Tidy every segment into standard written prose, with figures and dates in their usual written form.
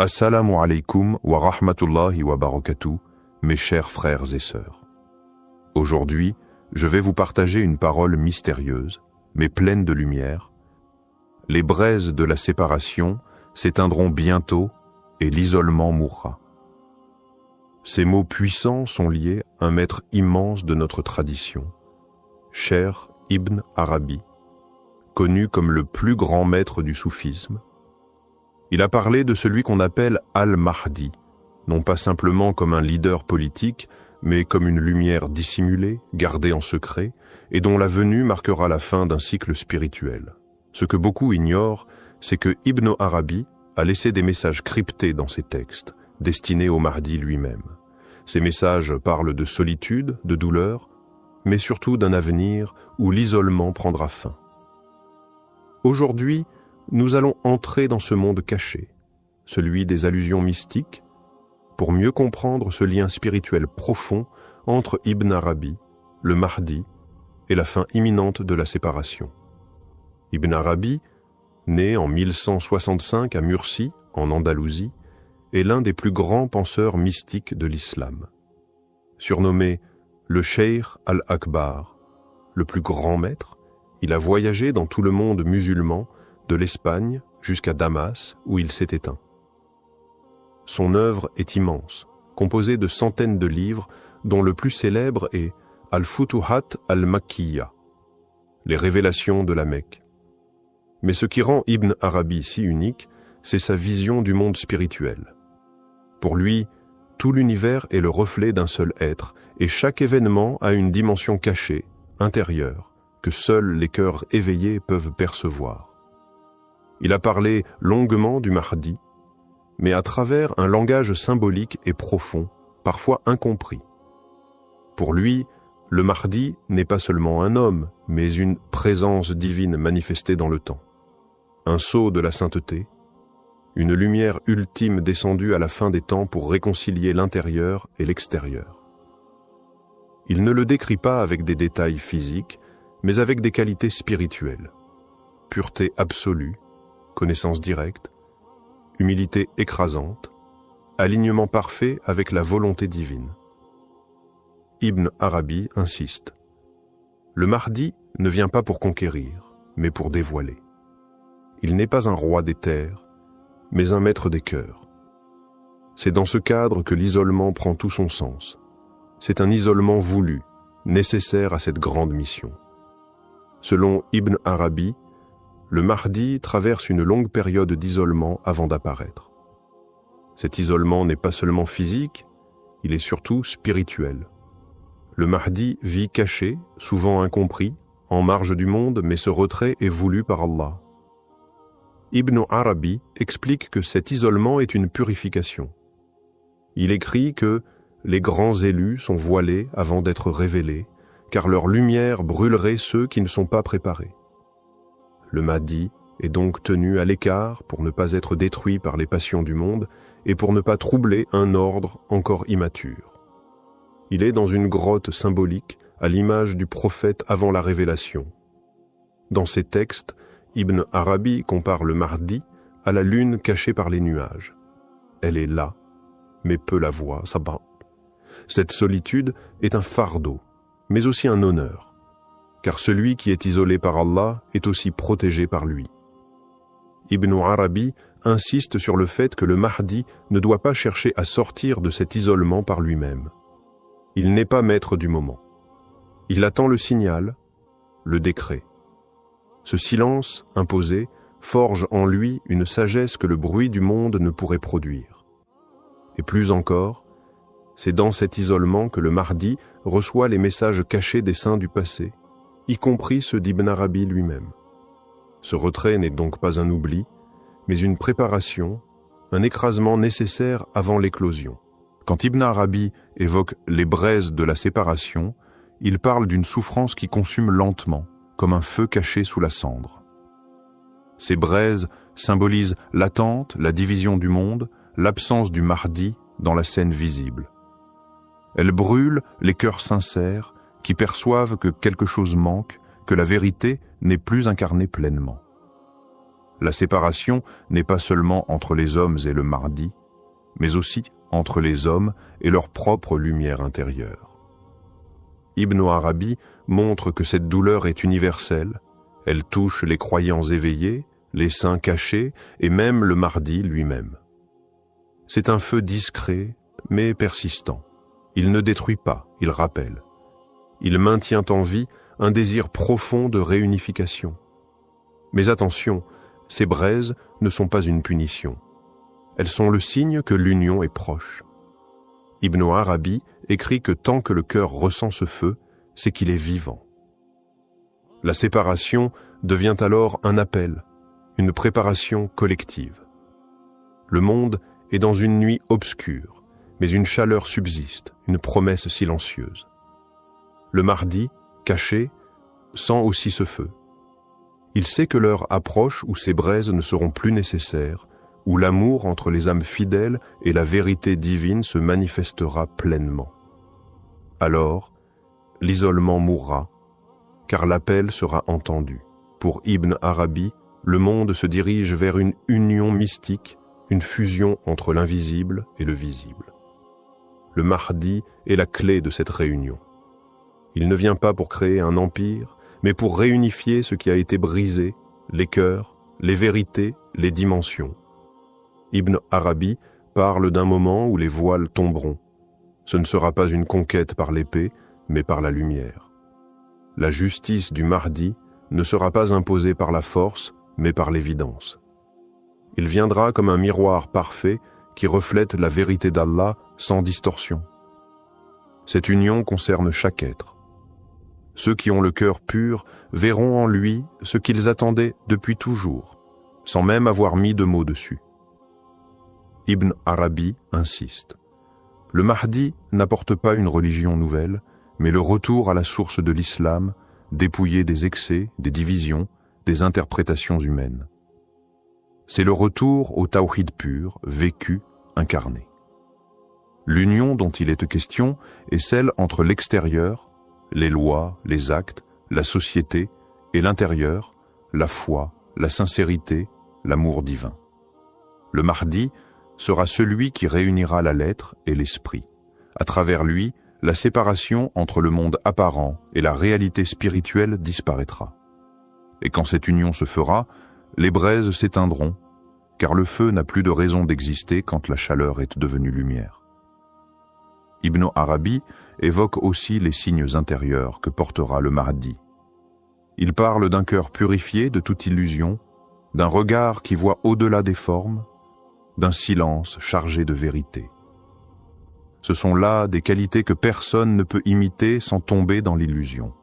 Assalamu alaikum wa rahmatullahi wa barakatuh, mes chers frères et sœurs. Aujourd'hui, je vais vous partager une parole mystérieuse, mais pleine de lumière. Les braises de la séparation s'éteindront bientôt et l'isolement mourra. Ces mots puissants sont liés à un maître immense de notre tradition, Cheikh Ibn Arabi, connu comme le plus grand maître du soufisme. Il a parlé de celui qu'on appelle Al-Mahdi, non pas simplement comme un leader politique, mais comme une lumière dissimulée, gardée en secret, et dont la venue marquera la fin d'un cycle spirituel. Ce que beaucoup ignorent, c'est que Ibn Arabi a laissé des messages cryptés dans ses textes, destinés au Mahdi lui-même. Ces messages parlent de solitude, de douleur, mais surtout d'un avenir où l'isolement prendra fin. Aujourd'hui, nous allons entrer dans ce monde caché, celui des allusions mystiques, pour mieux comprendre ce lien spirituel profond entre Ibn Arabi, le Mahdi et la fin imminente de la séparation. Ibn Arabi, né en 1165 à Murcie, en Andalousie, est l'un des plus grands penseurs mystiques de l'islam. Surnommé le Cheikh al-Akbar, le plus grand maître, il a voyagé dans tout le monde musulman, de l'Espagne jusqu'à Damas, où il s'est éteint. Son œuvre est immense, composée de centaines de livres, dont le plus célèbre est Al-Futuhat al-Makkiyya, les révélations de la Mecque. Mais ce qui rend Ibn Arabi si unique, c'est sa vision du monde spirituel. Pour lui, tout l'univers est le reflet d'un seul être, et chaque événement a une dimension cachée, intérieure, que seuls les cœurs éveillés peuvent percevoir. Il a parlé longuement du Mahdi, mais à travers un langage symbolique et profond, parfois incompris. Pour lui, le Mahdi n'est pas seulement un homme, mais une présence divine manifestée dans le temps. Un sceau de la sainteté, une lumière ultime descendue à la fin des temps pour réconcilier l'intérieur et l'extérieur. Il ne le décrit pas avec des détails physiques, mais avec des qualités spirituelles. Pureté absolue, connaissance directe, humilité écrasante, alignement parfait avec la volonté divine. Ibn Arabi insiste. Le Mahdi ne vient pas pour conquérir, mais pour dévoiler. Il n'est pas un roi des terres, mais un maître des cœurs. C'est dans ce cadre que l'isolement prend tout son sens. C'est un isolement voulu, nécessaire à cette grande mission. Selon Ibn Arabi, le Mahdi traverse une longue période d'isolement avant d'apparaître. Cet isolement n'est pas seulement physique, il est surtout spirituel. Le Mahdi vit caché, souvent incompris, en marge du monde, mais ce retrait est voulu par Allah. Ibn Arabi explique que cet isolement est une purification. Il écrit que les grands élus sont voilés avant d'être révélés, car leur lumière brûlerait ceux qui ne sont pas préparés. Le Mahdi est donc tenu à l'écart pour ne pas être détruit par les passions du monde et pour ne pas troubler un ordre encore immature. Il est dans une grotte symbolique à l'image du prophète avant la révélation. Dans ses textes, Ibn Arabi compare le Mahdi à la lune cachée par les nuages. Elle est là, mais peu la voit, sabah. Cette solitude est un fardeau, mais aussi un honneur, car celui qui est isolé par Allah est aussi protégé par lui. Ibn Arabi insiste sur le fait que le Mahdi ne doit pas chercher à sortir de cet isolement par lui-même. Il n'est pas maître du moment. Il attend le signal, le décret. Ce silence imposé forge en lui une sagesse que le bruit du monde ne pourrait produire. Et plus encore, c'est dans cet isolement que le Mahdi reçoit les messages cachés des saints du passé, y compris ceux d'Ibn Arabi lui-même. Ce retrait n'est donc pas un oubli, mais une préparation, un écrasement nécessaire avant l'éclosion. Quand Ibn Arabi évoque les braises de la séparation, il parle d'une souffrance qui consume lentement, comme un feu caché sous la cendre. Ces braises symbolisent l'attente, la division du monde, l'absence du Mahdi dans la scène visible. Elles brûlent les cœurs sincères qui perçoivent que quelque chose manque, que la vérité n'est plus incarnée pleinement. La séparation n'est pas seulement entre les hommes et le Mahdi, mais aussi entre les hommes et leur propre lumière intérieure. Ibn Arabi montre que cette douleur est universelle, elle touche les croyants éveillés, les saints cachés et même le Mahdi lui-même. C'est un feu discret, mais persistant. Il ne détruit pas, il rappelle. Il maintient en vie un désir profond de réunification. Mais attention, ces braises ne sont pas une punition. Elles sont le signe que l'union est proche. Ibn Arabi écrit que tant que le cœur ressent ce feu, c'est qu'il est vivant. La séparation devient alors un appel, une préparation collective. Le monde est dans une nuit obscure, mais une chaleur subsiste, une promesse silencieuse. Le Mahdi, caché, sent aussi ce feu. Il sait que l'heure approche où ces braises ne seront plus nécessaires, où l'amour entre les âmes fidèles et la vérité divine se manifestera pleinement. Alors, l'isolement mourra, car l'appel sera entendu. Pour Ibn Arabi, le monde se dirige vers une union mystique, une fusion entre l'invisible et le visible. Le Mahdi est la clé de cette réunion. Il ne vient pas pour créer un empire, mais pour réunifier ce qui a été brisé, les cœurs, les vérités, les dimensions. Ibn Arabi parle d'un moment où les voiles tomberont. Ce ne sera pas une conquête par l'épée, mais par la lumière. La justice du Mahdi ne sera pas imposée par la force, mais par l'évidence. Il viendra comme un miroir parfait qui reflète la vérité d'Allah sans distorsion. Cette union concerne chaque être. Ceux qui ont le cœur pur verront en lui ce qu'ils attendaient depuis toujours, sans même avoir mis de mots dessus. Ibn Arabi insiste. Le Mahdi n'apporte pas une religion nouvelle, mais le retour à la source de l'islam, dépouillé des excès, des divisions, des interprétations humaines. C'est le retour au tawhid pur, vécu, incarné. L'union dont il est question est celle entre l'extérieur, les lois, les actes, la société, et l'intérieur, la foi, la sincérité, l'amour divin. Le Mahdi sera celui qui réunira la lettre et l'esprit. À travers lui, la séparation entre le monde apparent et la réalité spirituelle disparaîtra. Et quand cette union se fera, les braises s'éteindront, car le feu n'a plus de raison d'exister quand la chaleur est devenue lumière. Ibn Arabi évoque aussi les signes intérieurs que portera le Mahdi. Il parle d'un cœur purifié de toute illusion, d'un regard qui voit au-delà des formes, d'un silence chargé de vérité. Ce sont là des qualités que personne ne peut imiter sans tomber dans l'illusion.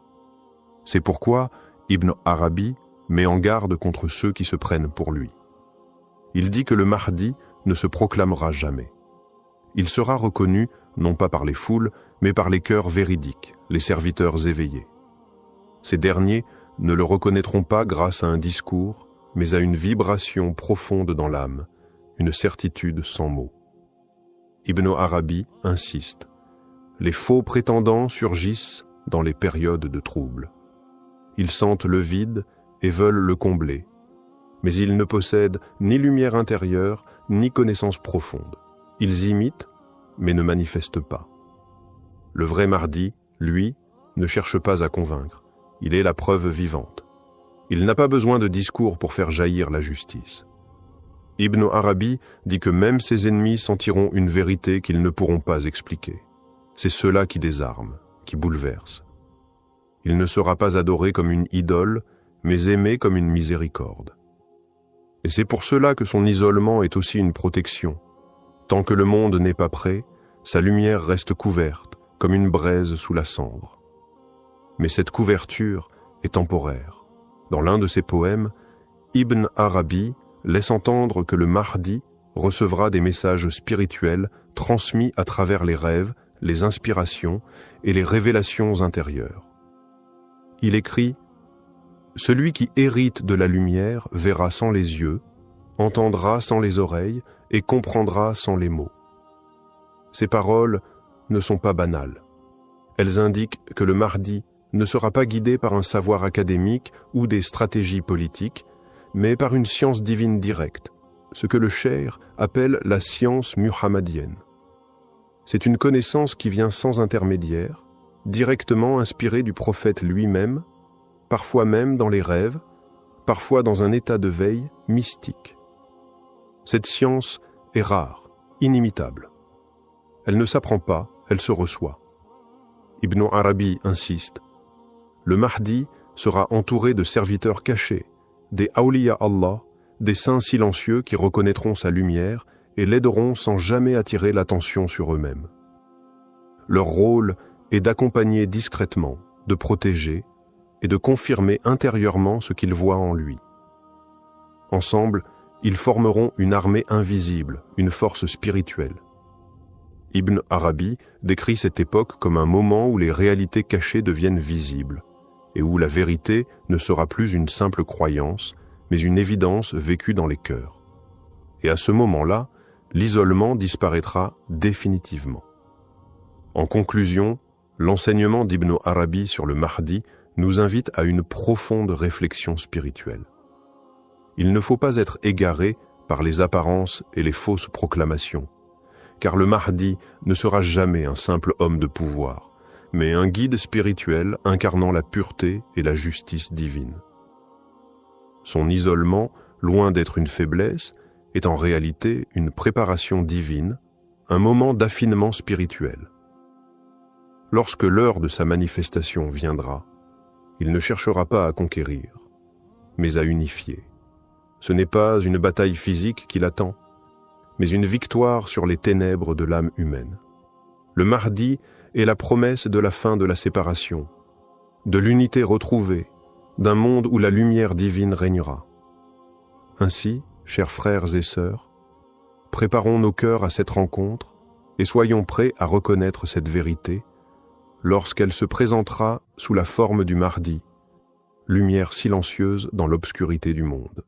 C'est pourquoi Ibn Arabi met en garde contre ceux qui se prennent pour lui. Il dit que le Mahdi ne se proclamera jamais. Il sera reconnu non pas par les foules, mais par les cœurs véridiques, les serviteurs éveillés. Ces derniers ne le reconnaîtront pas grâce à un discours, mais à une vibration profonde dans l'âme, une certitude sans mots. Ibn Arabi insiste. Les faux prétendants surgissent dans les périodes de trouble. Ils sentent le vide et veulent le combler, mais ils ne possèdent ni lumière intérieure, ni connaissance profonde. Ils imitent, mais ne manifestent pas. Le vrai Mahdi, lui, ne cherche pas à convaincre. Il est la preuve vivante. Il n'a pas besoin de discours pour faire jaillir la justice. Ibn Arabi dit que même ses ennemis sentiront une vérité qu'ils ne pourront pas expliquer. C'est cela qui désarme, qui bouleverse. Il ne sera pas adoré comme une idole, mais aimé comme une miséricorde. Et c'est pour cela que son isolement est aussi une protection. Tant que le monde n'est pas prêt, sa lumière reste couverte, comme une braise sous la cendre. Mais cette couverture est temporaire. Dans l'un de ses poèmes, Ibn Arabi laisse entendre que le Mahdi recevra des messages spirituels transmis à travers les rêves, les inspirations et les révélations intérieures. Il écrit « Celui qui hérite de la lumière verra sans les yeux, entendra sans les oreilles et comprendra sans les mots. » Ces paroles ne sont pas banales. Elles indiquent que le Mahdi ne sera pas guidé par un savoir académique ou des stratégies politiques, mais par une science divine directe, ce que le cheikh appelle la science muhammadienne. C'est une connaissance qui vient sans intermédiaire, directement inspirée du prophète lui-même, parfois même dans les rêves, parfois dans un état de veille mystique. Cette science est rare, inimitable. Elle ne s'apprend pas, elle se reçoit. Ibn Arabi insiste. Le Mahdi sera entouré de serviteurs cachés, des awliya Allah, des saints silencieux qui reconnaîtront sa lumière et l'aideront sans jamais attirer l'attention sur eux-mêmes. Leur rôle est d'accompagner discrètement, de protéger et de confirmer intérieurement ce qu'ils voient en lui. Ensemble, ils formeront une armée invisible, une force spirituelle. Ibn Arabi décrit cette époque comme un moment où les réalités cachées deviennent visibles et où la vérité ne sera plus une simple croyance, mais une évidence vécue dans les cœurs. Et à ce moment-là, l'isolement disparaîtra définitivement. En conclusion, l'enseignement d'Ibn Arabi sur le Mahdi nous invite à une profonde réflexion spirituelle. Il ne faut pas être égaré par les apparences et les fausses proclamations, car le Mahdi ne sera jamais un simple homme de pouvoir, mais un guide spirituel incarnant la pureté et la justice divine. Son isolement, loin d'être une faiblesse, est en réalité une préparation divine, un moment d'affinement spirituel. Lorsque l'heure de sa manifestation viendra, il ne cherchera pas à conquérir, mais à unifier. Ce n'est pas une bataille physique qui l'attend, mais une victoire sur les ténèbres de l'âme humaine. Le Mahdi est la promesse de la fin de la séparation, de l'unité retrouvée, d'un monde où la lumière divine régnera. Ainsi, chers frères et sœurs, préparons nos cœurs à cette rencontre et soyons prêts à reconnaître cette vérité lorsqu'elle se présentera sous la forme du Mahdi, lumière silencieuse dans l'obscurité du monde.